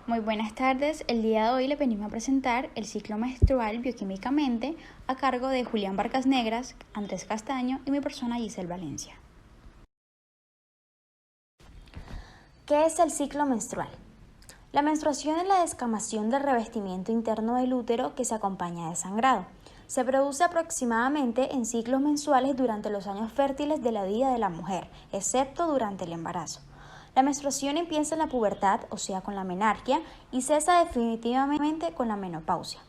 Muy buenas tardes, el día de hoy le venimos a presentar el ciclo menstrual bioquímicamente a cargo de Julián Vargas Negras, Andrés Castaño y mi persona Giselle Valencia. ¿Qué es el ciclo menstrual? La menstruación es la descamación del revestimiento interno del útero que se acompaña de sangrado. Se produce aproximadamente en ciclos mensuales durante los años fértiles de la vida de la mujer, excepto durante el embarazo. La menstruación empieza en la pubertad, o sea, con la menarquia, y cesa definitivamente con la menopausia.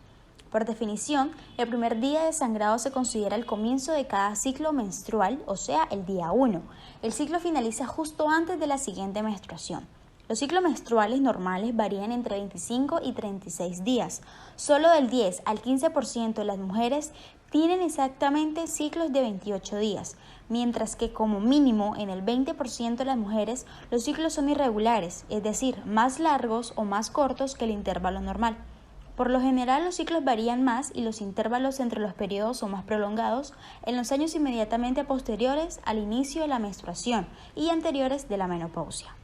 Por definición, el primer día de sangrado se considera el comienzo de cada ciclo menstrual, o sea, el día 1. El ciclo finaliza justo antes de la siguiente menstruación. Los ciclos menstruales normales varían entre 25 y 36 días. Solo del 10 al 15% de las mujeres tienen exactamente ciclos de 28 días, mientras que como mínimo en el 20% de las mujeres los ciclos son irregulares, es decir, más largos o más cortos que el intervalo normal. Por lo general los ciclos varían más y los intervalos entre los periodos son más prolongados en los años inmediatamente posteriores al inicio de la menstruación y anteriores de la menopausia.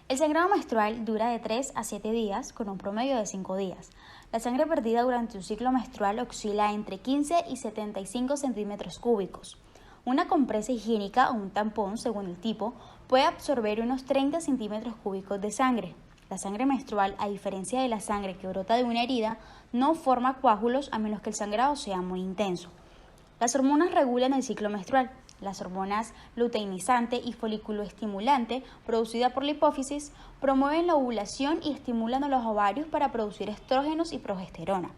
El sangrado menstrual dura de 3 a 7 días con un promedio de 5 días. La sangre perdida durante un ciclo menstrual oscila entre 15 y 75 centímetros cúbicos. Una compresa higiénica o un tampón, según el tipo, puede absorber unos 30 centímetros cúbicos de sangre. La sangre menstrual, a diferencia de la sangre que brota de una herida, no forma coágulos a menos que el sangrado sea muy intenso. Las hormonas regulan el ciclo menstrual. Las hormonas luteinizante y folículo-estimulante, producida por la hipófisis, promueven la ovulación y estimulan a los ovarios para producir estrógenos y progesterona.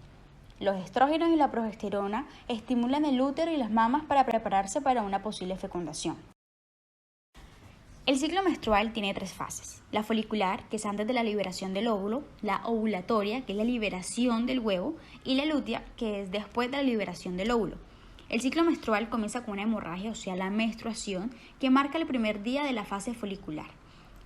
Los estrógenos y la progesterona estimulan el útero y las mamas para prepararse para una posible fecundación. El ciclo menstrual tiene 3 fases: la folicular, que es antes de la liberación del óvulo; la ovulatoria, que es la liberación del huevo; y la lútea, que es después de la liberación del óvulo. El ciclo menstrual comienza con una hemorragia, o sea, la menstruación, que marca el primer día de la fase folicular.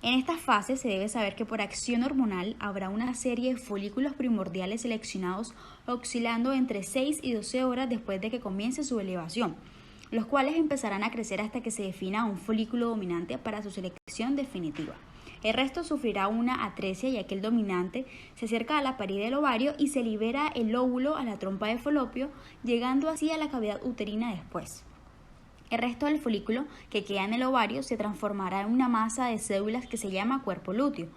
En esta fase se debe saber que por acción hormonal habrá una serie de folículos primordiales seleccionados oscilando entre 6 y 12 horas después de que comience su elevación, los cuales empezarán a crecer hasta que se defina un folículo dominante para su selección definitiva. El resto sufrirá una atresia, ya que el dominante se acerca a la pared del ovario y se libera el óvulo a la trompa de falopio, llegando así a la cavidad uterina después. El resto del folículo que queda en el ovario se transformará en una masa de células que se llama cuerpo lúteo,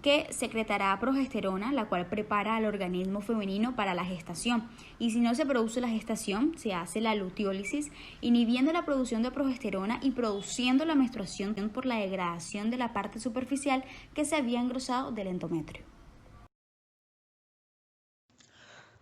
que secretará progesterona, la cual prepara al organismo femenino para la gestación. Y si no se produce la gestación, se hace la luteólisis, inhibiendo la producción de progesterona y produciendo la menstruación por la degradación de la parte superficial que se había engrosado del endometrio.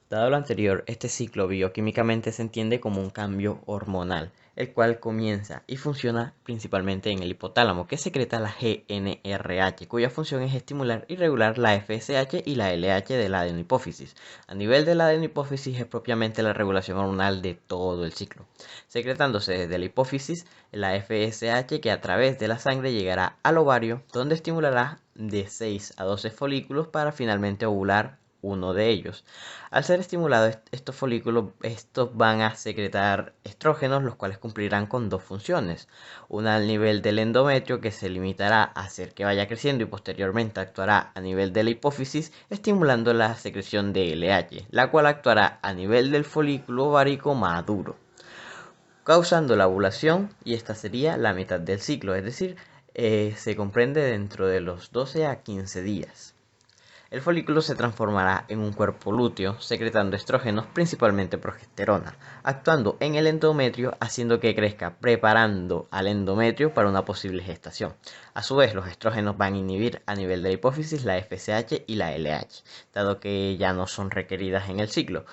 Dado lo anterior, este ciclo bioquímicamente se entiende como un cambio hormonal, el cual comienza y funciona principalmente en el hipotálamo, que secreta la GnRH, cuya función es estimular y regular la FSH y la LH de la adenohipófisis. A nivel de la adenohipófisis es propiamente la regulación hormonal de todo el ciclo, secretándose desde la hipófisis la FSH, que a través de la sangre llegará al ovario, donde estimulará de 6 a 12 folículos para finalmente ovular uno de ellos. Al ser estimulados estos folículos, estos van a secretar estrógenos, los cuales cumplirán con 2 funciones. Una al nivel del endometrio, que se limitará a hacer que vaya creciendo y posteriormente actuará a nivel de la hipófisis, estimulando la secreción de LH, la cual actuará a nivel del folículo ovárico maduro, causando la ovulación, y esta sería la mitad del ciclo, es decir, se comprende dentro de los 12 a 15 días. El folículo se transformará en un cuerpo lúteo, secretando estrógenos, principalmente progesterona, actuando en el endometrio, haciendo que crezca, preparando al endometrio para una posible gestación. A su vez, los estrógenos van a inhibir a nivel de la hipófisis la FSH y la LH, dado que ya no son requeridas en el ciclo.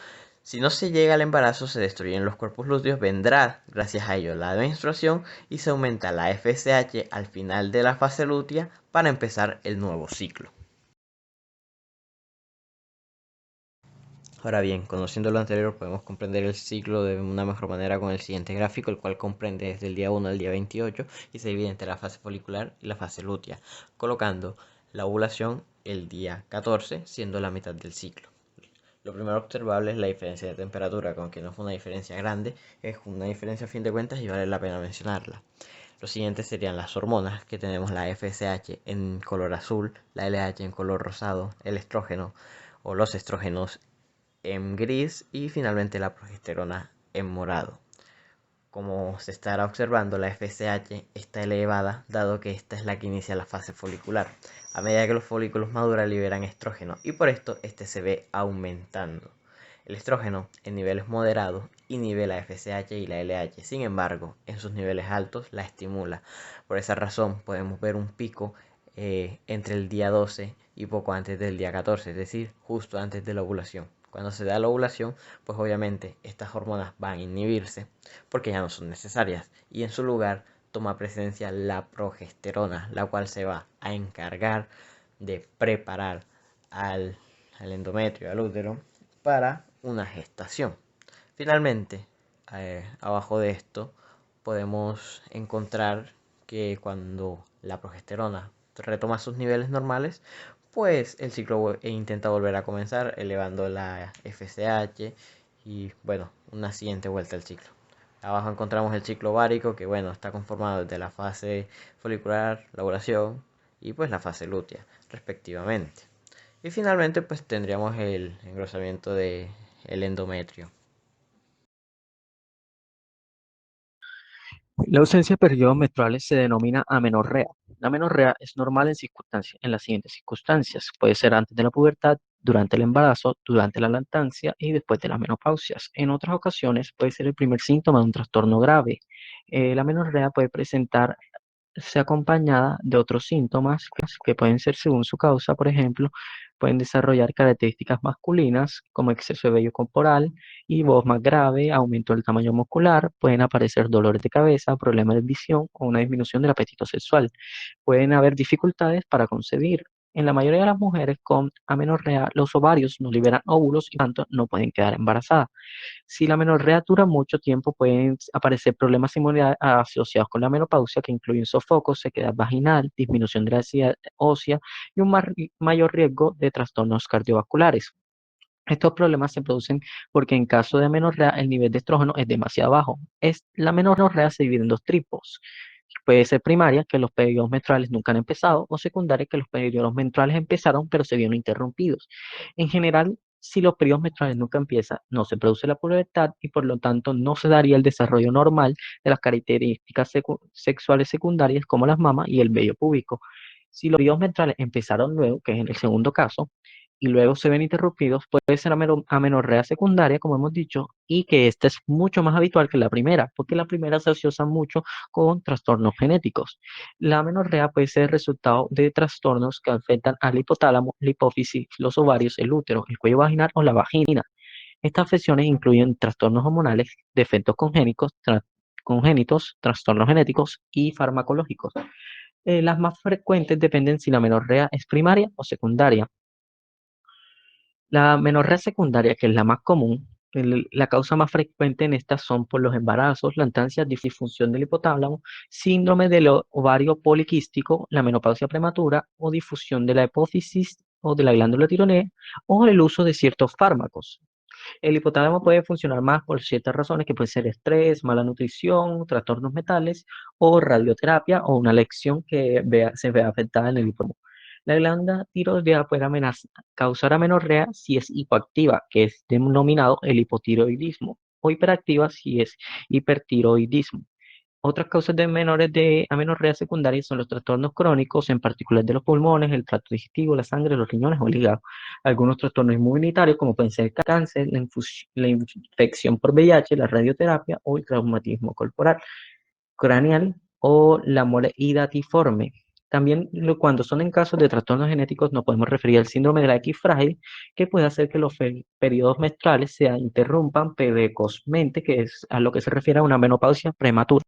Si no se llega al embarazo, se destruyen los cuerpos lúteos, vendrá gracias a ello la menstruación y se aumenta la FSH al final de la fase lútea para empezar el nuevo ciclo. Ahora bien, conociendo lo anterior, podemos comprender el ciclo de una mejor manera con el siguiente gráfico, el cual comprende desde el día 1 al día 28 y se divide entre la fase folicular y la fase lútea, colocando la ovulación el día 14, siendo la mitad del ciclo. Lo primero observable es la diferencia de temperatura, que aunque no es una diferencia grande, es una diferencia a fin de cuentas y vale la pena mencionarla. Los siguientes serían las hormonas, que tenemos la FSH en color azul, la LH en color rosado, el estrógeno o los estrógenos en gris y finalmente la progesterona en morado. Como se estará observando, la FSH está elevada dado que esta es la que inicia la fase folicular. A medida que los folículos maduran liberan estrógeno y por esto este se ve aumentando. El estrógeno en niveles moderados inhibe la FSH y la LH, sin embargo, en sus niveles altos la estimula. Por esa razón podemos ver un pico entre el día 12 y poco antes del día 14, es decir, justo antes de la ovulación. Cuando se da la ovulación, pues obviamente estas hormonas van a inhibirse porque ya no son necesarias y en su lugar toma presencia la progesterona, la cual se va a encargar de preparar al endometrio, al útero, para una gestación. Finalmente, abajo de esto podemos encontrar que cuando la progesterona retoma sus niveles normales, pues el ciclo intenta volver a comenzar elevando la FSH y bueno, una siguiente vuelta al ciclo. Abajo encontramos el ciclo ovárico que bueno, está conformado desde la fase folicular, la ovulación y pues la fase lútea respectivamente. Y finalmente pues tendríamos el engrosamiento del endometrio. La ausencia de periodos menstruales se denomina amenorrea. La amenorrea es normal en las siguientes circunstancias. Puede ser antes de la pubertad, durante el embarazo, durante la lactancia y después de las menopausias. En otras ocasiones puede ser el primer síntoma de un trastorno grave. La amenorrea puede presentarse acompañada de otros síntomas que pueden ser según su causa. Por ejemplo, pueden desarrollar características masculinas como exceso de vello corporal y voz más grave, aumento del tamaño muscular, pueden aparecer dolores de cabeza, problemas de visión o una disminución del apetito sexual. Pueden haber dificultades para concebir. En la mayoría de las mujeres con amenorrea, los ovarios no liberan óvulos y por tanto no pueden quedar embarazadas. Si la menorrea dura mucho tiempo, pueden aparecer problemas inmunitarios asociados con la menopausia, que incluyen sofocos, sequedad vaginal, disminución de la densidad ósea y un mayor riesgo de trastornos cardiovasculares. Estos problemas se producen porque en caso de amenorrea el nivel de estrógeno es demasiado bajo. La menorrea se divide en dos tipos. Puede ser primaria, que los periodos menstruales nunca han empezado, o secundaria, que los periodos menstruales empezaron pero se vieron interrumpidos. En general, si los periodos menstruales nunca empiezan, no se produce la pubertad y por lo tanto no se daría el desarrollo normal de las características sexuales secundarias como las mamas y el vello púbico. Si los periodos menstruales empezaron luego, que es en el segundo caso, y luego se ven interrumpidos, puede ser amenorrea secundaria, como hemos dicho, y que esta es mucho más habitual que la primera, porque la primera se asocia mucho con trastornos genéticos. La amenorrea puede ser el resultado de trastornos que afectan al hipotálamo, la hipófisis, los ovarios, el útero, el cuello vaginal o la vagina. Estas afecciones incluyen trastornos hormonales, defectos congénitos, trastornos genéticos y farmacológicos. Las más frecuentes dependen si la amenorrea es primaria o secundaria. La menorrea secundaria, que es la más común, la causa más frecuente en estas son por los embarazos, lactancia, disfunción del hipotálamo, síndrome del ovario poliquístico, la menopausia prematura o difusión de la hipófisis o de la glándula tiroidea o el uso de ciertos fármacos. El hipotálamo puede funcionar más por ciertas razones que pueden ser estrés, mala nutrición, trastornos mentales o radioterapia o una lección que se vea afectada en el hipotálamo. La glándula tiroidea puede causar amenorrea si es hipoactiva, que es denominado el hipotiroidismo, o hiperactiva si es hipertiroidismo. Otras causas de amenorrea secundaria son los trastornos crónicos, en particular de los pulmones, el tracto digestivo, la sangre, los riñones o el hígado. Algunos trastornos inmunitarios, como pueden ser el cáncer, la infección por VIH, la radioterapia o el traumatismo corporal, craneal o la mole hidatiforme. También cuando son en casos de trastornos genéticos nos podemos referir al síndrome de la X frágil, que puede hacer que los periodos menstruales se interrumpan precozmente, que es a lo que se refiere a una menopausia prematura.